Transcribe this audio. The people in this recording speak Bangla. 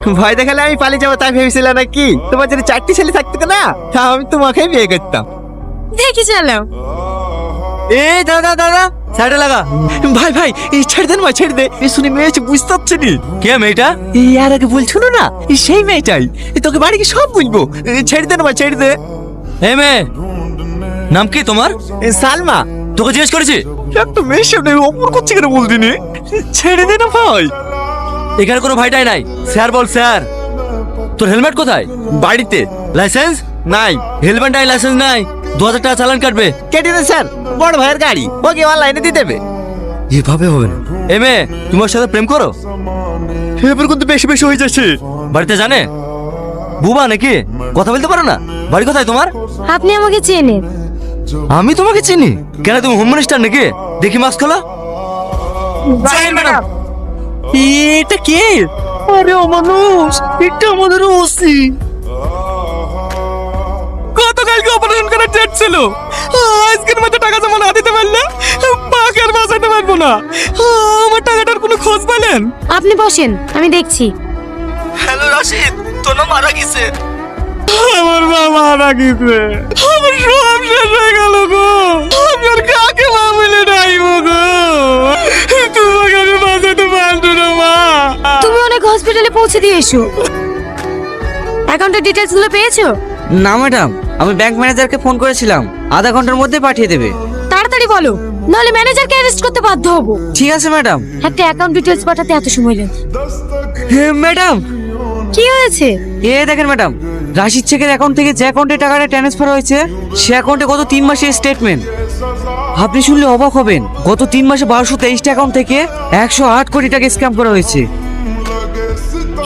ভয় দেখালে আমি পালিয়ে যাবো তাই ভেবেছিলাম নাকি? তোমার যদি 4টি ছেলে থাকতো না তা আমি তোমাকেই বিয়ে করতাম। দেখি চালাও। এই দাদা দাদা সাইডে লাগা। ভাই ভাই এই ছেড়ে দেন ভাই, ছেড়ে দে। এই শুনে মেয়ে বুঝতে পারছি নি। কে মেয়েটা? এই আর আগে বলছো না সেই মেয়েটাই। তোকে বাড়ি কি সব বলবো। ছেড়ে দে না ভাই, ছেড়ে দে। এ মেয়ে, নাম কি তোমার? সালমা। তোকে জিজ্ঞেস করেছি? একটা মেয়ের সামনে অপর করছে কেন বলতি নি? ছেড়ে দে না ভাই। এখানে কোনো ভাইটাই নাই। স্যার বল স্যার। তোর হেলমেট কোথায়? বাড়িতে। লাইসেন্স নাই। হেলমেট নাই, লাইসেন্স নাই, 2000 টাকা চালান কাটবে। কেটে দেন স্যার, বড় ভাইয়ের গাড়ি, ওকে অনলাইনে দিয়ে দেবে। এভাবে হবে না। এ মেয়ে, তোমার সাথে প্রেম করো? এবার কিন্তু বেশি বেশি হয়ে যাচ্ছে। বাড়িতে জানে? বুবা নাকি? কথা বলতে পারো না? বাড়ি কোথায় তোমার? আপনি আমাকে চেনেন? আমি তোমাকে চিনি। কেন, তুমি হোম মিনিস্টার নাকি? দেখি মাস্ক খোলা। ম্যাডাম এটা কে? আরে অমানুষ, এটা আমাদের ওসি। গতকালকে অপারেশন করার ডেট ছিল, আজকের মধ্যে টাকা জমা না দিতে পারলে পাকে আর বাঁচাতে পারবো না। আমার টাকাটার কোনো খোঁজ পেলেন? আপনি বসেন, আমি দেখছি। হ্যালো রাশিদ, তোর মা মারা গেছে। আমার মা মারা গেছে, আমার সব শেষ হয়ে গেল গো। আমার কাকে মা বলে ডাইবো গো? তোমাকে আমি বাঁচাতে পারবো না মা। তুমি অনেক হসপিটালে পৌঁছে দিয়ে এসো। অ্যাকাউন্টের ডিটেইলস গুলো পেয়েছো? না ম্যাডাম, আমি ব্যাংক ম্যানেজারকে ফোন করেছিলাম, আধা ঘন্টার মধ্যে পাঠিয়ে দেবে। তাড়াতাড়ি বলো, নাহলে ম্যানেজারকে অ্যারেস্ট করতে বাধ্য হব। ঠিক আছে ম্যাডাম। একটা অ্যাকাউন্ট ডিটেইলস পাঠাতে এত সময় লাগে? ম্যাডাম কি হয়েছে? এ দেখেন ম্যাডাম, রাশিদ শেখের অ্যাকাউন্ট থেকে যে অ্যাকাউন্টে টাকাটা ট্রান্সফার হয়েছে সে অ্যাকাউন্টে গত 3 মাসের স্টেটমেন্ট। আপনি শুনলে অবাক হবেন, গত 3 মাসে 1223টা অ্যাকাউন্ট থেকে 108 কোটি টাকা স্ক্যাম করা হয়েছে।